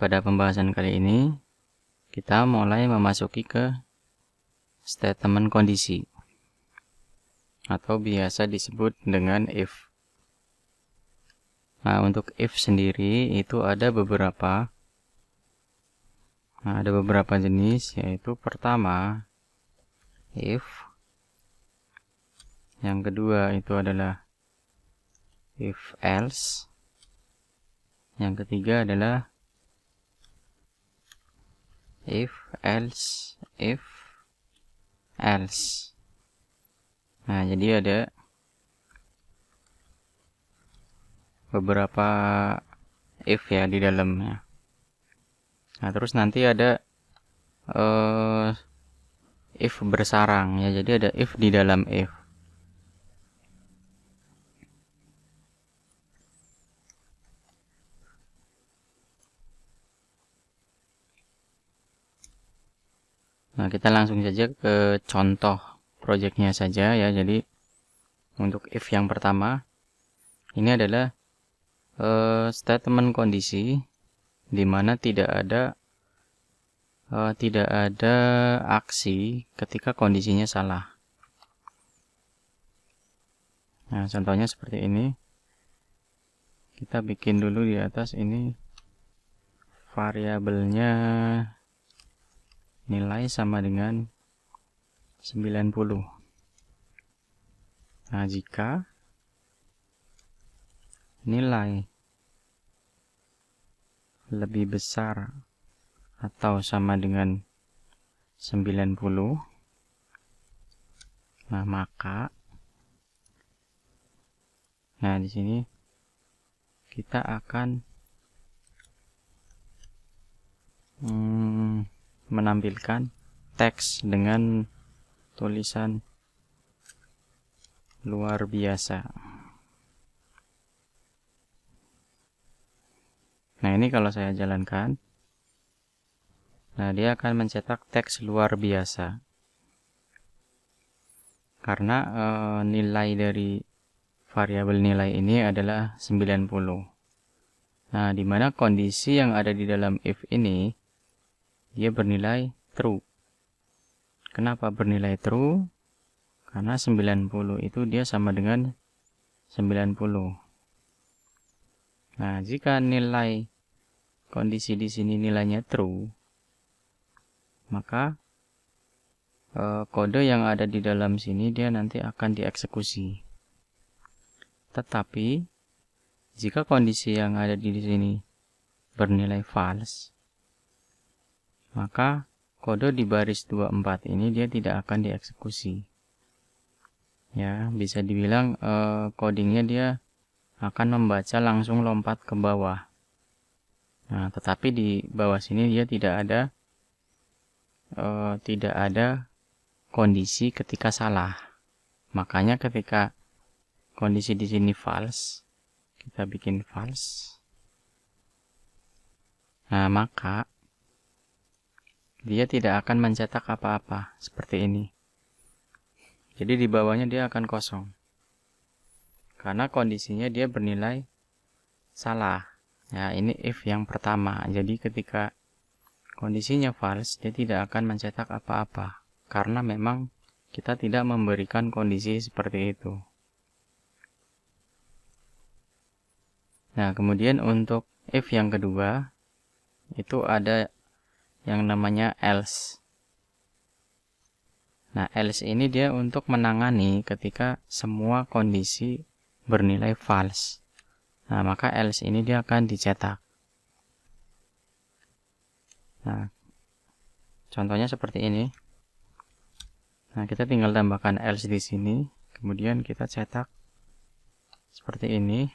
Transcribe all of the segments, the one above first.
Pada pembahasan kali ini, kita mulai memasuki ke statement kondisi, atau biasa disebut dengan if. Nah, untuk if sendiri itu ada beberapa jenis, yaitu pertama, if. Yang kedua itu adalah if else. Yang ketiga adalah if else. Nah, jadi ada beberapa if ya di dalamnya. Nah, terus nanti ada if bersarang ya. Jadi ada if di dalam if. Nah, kita langsung saja ke contoh projectnya saja ya. Jadi untuk if yang pertama ini adalah statement kondisi di mana tidak ada aksi ketika kondisinya salah. Nah, contohnya seperti ini. Kita bikin dulu di atas ini variabelnya nilai sama dengan 90. Nah, jika nilai lebih besar atau sama dengan 90, nah maka di sini kita akan menampilkan teks dengan tulisan luar biasa. Nah, ini kalau saya jalankan, nah dia akan mencetak teks luar biasa. Karena nilai dari variabel nilai ini adalah 90. Nah, di mana kondisi yang ada di dalam if ini dia bernilai true. Kenapa bernilai true? Karena 90 itu dia sama dengan 90. Nah, jika nilai kondisi di sini nilainya true, maka kode yang ada di dalam sini dia nanti akan dieksekusi. Tetapi jika kondisi yang ada di sini bernilai false, maka kode di baris 24 ini dia tidak akan dieksekusi. Ya, bisa dibilang codingnya dia akan membaca langsung lompat ke bawah. Nah, tetapi di bawah sini dia tidak ada kondisi ketika salah. Makanya ketika kondisi di sini false, kita bikin false. Nah, maka dia tidak akan mencetak apa-apa seperti ini. Jadi di bawahnya dia akan kosong. Karena kondisinya dia bernilai salah. Ya, ini if yang pertama. Jadi ketika kondisinya false, dia tidak akan mencetak apa-apa. Karena memang kita tidak memberikan kondisi seperti itu. Nah, kemudian untuk if yang kedua, itu ada yang namanya else. Nah, else ini dia untuk menangani ketika semua kondisi bernilai false. Nah, maka else ini dia akan dicetak. Nah, contohnya seperti ini. Nah, kita tinggal tambahkan else di sini, kemudian kita cetak seperti ini.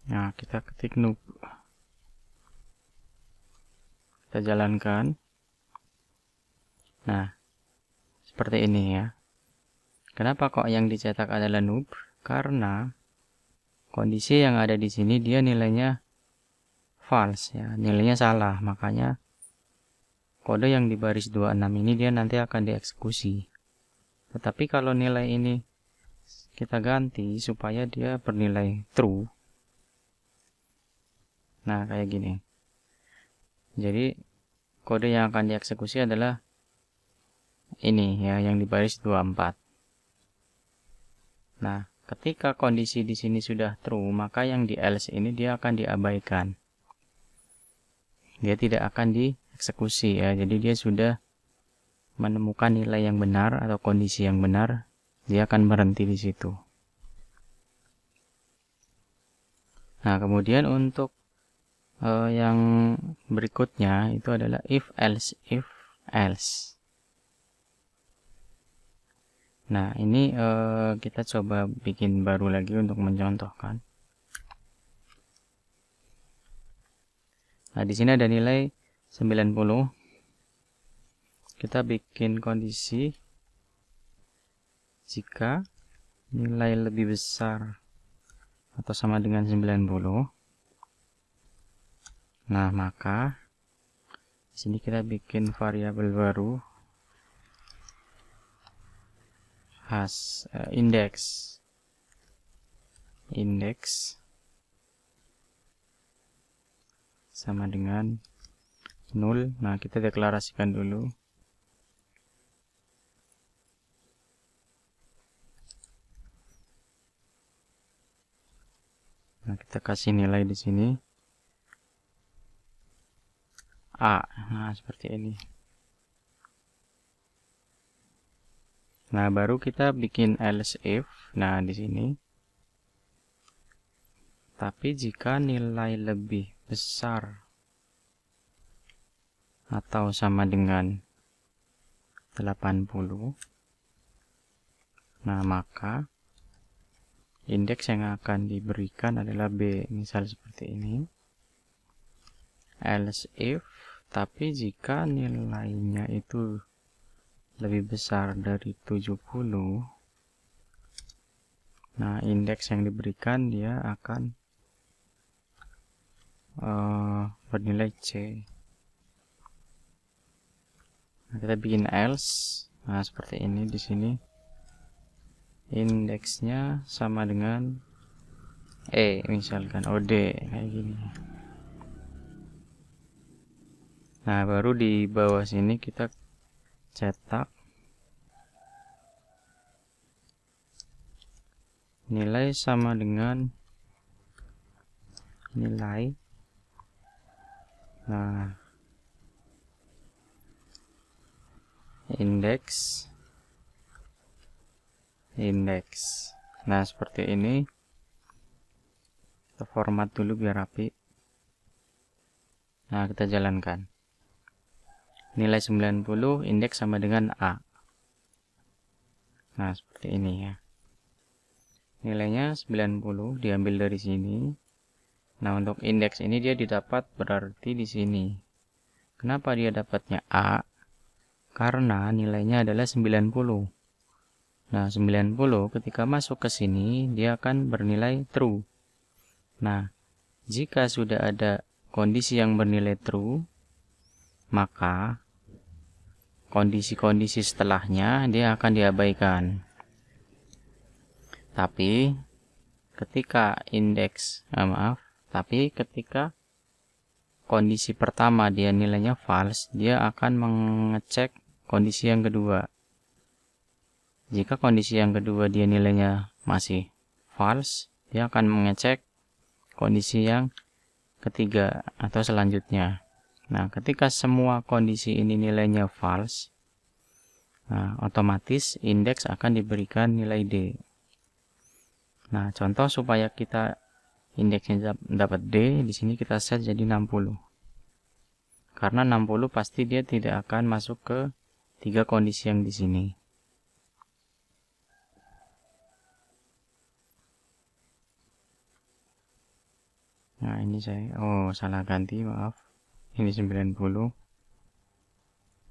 Nah, kita ketik noob. Kita jalankan. Nah, seperti ini ya. Kenapa kok yang dicetak adalah noob? Karena kondisi yang ada di sini dia nilainya false ya, nilainya salah. Makanya kode yang di baris 26 ini dia nanti akan dieksekusi. Tetapi kalau nilai ini kita ganti supaya dia bernilai true, Nah, kayak gini. Jadi kode yang akan dieksekusi adalah ini ya, yang di baris 24. Nah, ketika kondisi di sini sudah true, maka yang di else ini dia akan diabaikan. Dia tidak akan dieksekusi ya. Jadi dia sudah menemukan nilai yang benar atau kondisi yang benar, dia akan berhenti di situ. Nah, kemudian untuk yang berikutnya itu adalah if else. Nah, ini kita coba bikin baru lagi untuk mencontohkan. Nah, di sini ada nilai 90. Kita bikin kondisi jika nilai lebih besar atau sama dengan 90. Nah, maka di sini kita bikin variabel baru indeks sama dengan 0. Nah, kita deklarasikan dulu. Nah, kita kasih nilai di sini A. Nah, seperti ini. Nah, baru kita bikin else if. Nah, di sini. Tapi jika nilai lebih besar atau sama dengan 80, nah maka indeks yang akan diberikan adalah B. Misal seperti ini. Else if, tapi jika nilainya itu lebih besar dari 70, nah indeks yang diberikan dia akan bernilai C. Nah, kita bikin else. Nah, seperti ini di sini. Indeksnya sama dengan E, misalkan OD kayak gini. Nah, baru di bawah sini kita cetak nilai sama dengan nilai. Nah, indeks. Nah, seperti ini. Kita format dulu biar rapi. Nah, kita jalankan. Nilai 90, indeks sama dengan A. Nah, seperti ini ya. Nilainya 90 diambil dari sini. Nah, untuk indeks ini dia didapat berarti di sini. Kenapa dia dapatnya A? Karena nilainya adalah 90. Nah, 90 ketika masuk ke sini dia akan bernilai true. Nah, jika sudah ada kondisi yang bernilai true, maka kondisi-kondisi setelahnya dia akan diabaikan. Tapi ketika ketika kondisi pertama dia nilainya false, dia akan mengecek kondisi yang kedua. Jika kondisi yang kedua dia nilainya masih false, dia akan mengecek kondisi yang ketiga atau selanjutnya. Nah, ketika semua kondisi ini nilainya false, nah, otomatis indeks akan diberikan nilai D. Nah, contoh supaya kita indeksnya dapat D, di sini kita set jadi 60. Karena 60 pasti dia tidak akan masuk ke 3 kondisi yang di sini. Nah, ini saya salah ganti, maaf. Ini 90.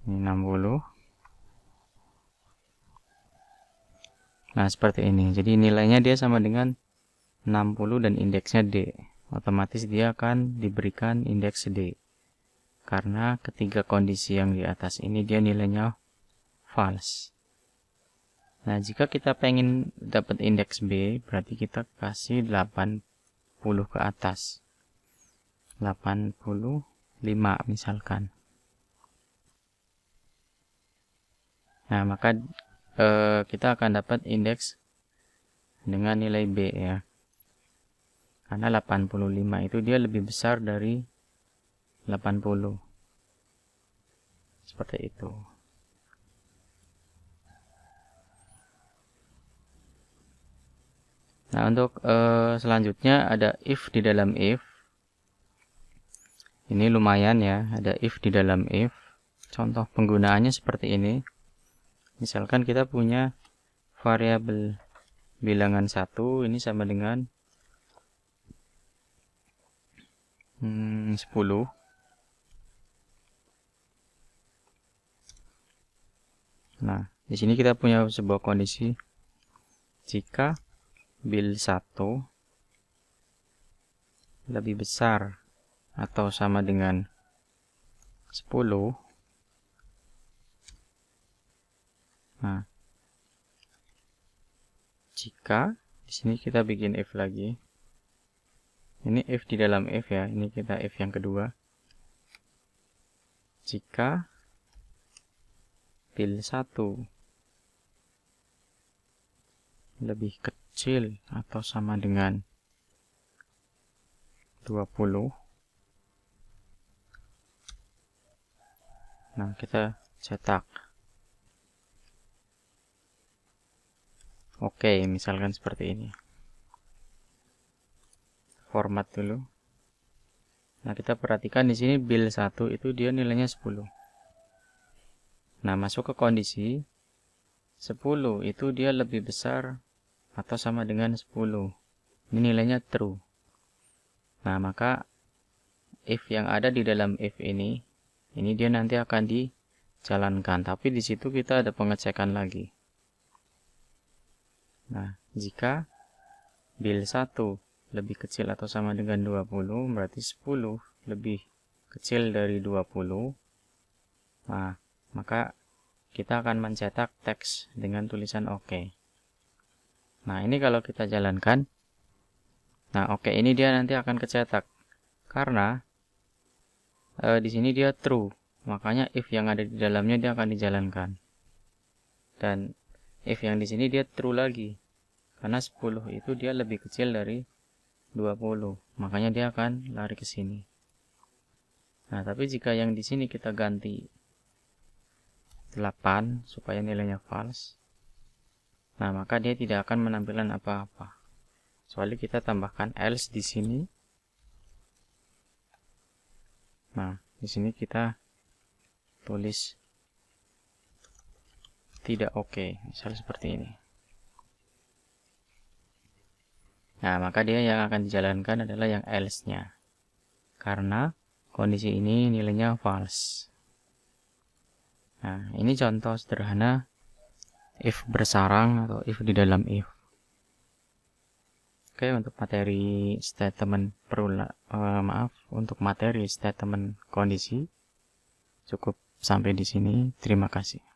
Ini 60. Nah, seperti ini. Jadi nilainya dia sama dengan 60 dan indeksnya D. Otomatis dia akan diberikan indeks D. Karena ketiga kondisi yang di atas ini dia nilainya false. Nah, jika kita pengen dapat indeks B, berarti kita kasih 80 ke atas. 85 misalkan. Nah, maka kita akan dapat indeks dengan nilai B ya. Karena 85 itu dia lebih besar dari 80. Seperti itu. Nah, untuk selanjutnya ada if di dalam if. Ini lumayan ya, ada if di dalam if. Contoh penggunaannya seperti ini. Misalkan kita punya variabel bilangan 1, ini sama dengan 10. Nah, di sini kita punya sebuah kondisi jika bil 1 lebih besar atau sama dengan 10. Nah, jika di sini kita bikin if lagi. Ini if di dalam if ya. Ini kita if yang kedua. Jika bil 1 lebih kecil atau sama dengan 20. Nah, kita cetak Oke, misalkan seperti ini. Format dulu. Nah, kita perhatikan di sini bil 1 itu dia nilainya 10. Nah, masuk ke kondisi 10 itu dia lebih besar atau sama dengan 10. Ini nilainya true. Nah, maka if yang ada di dalam if ini dia nanti akan dijalankan. Tapi di situ kita ada pengecekan lagi. Nah, jika bil 1 lebih kecil atau sama dengan 20, berarti 10 lebih kecil dari 20. Nah, maka kita akan mencetak teks dengan tulisan OK. Nah, ini kalau kita jalankan, nah OK ini dia nanti akan kecetak. Karena di sini dia true, makanya if yang ada di dalamnya dia akan dijalankan. Dan if yang di sini dia true lagi. Karena 10 itu dia lebih kecil dari 20. Makanya dia akan lari ke sini. Nah, tapi jika yang di sini kita ganti 8 supaya nilainya false. Nah, maka dia tidak akan menampilkan apa-apa. Kecuali kita tambahkan else di sini. Nah, di sini kita tulis tidak oke, misal seperti ini. Nah, maka dia yang akan dijalankan adalah yang else-nya. Karena kondisi ini nilainya false. Nah, ini contoh sederhana if bersarang atau if di dalam if. Oke, untuk materi statement untuk materi statement kondisi cukup sampai di sini. Terima kasih.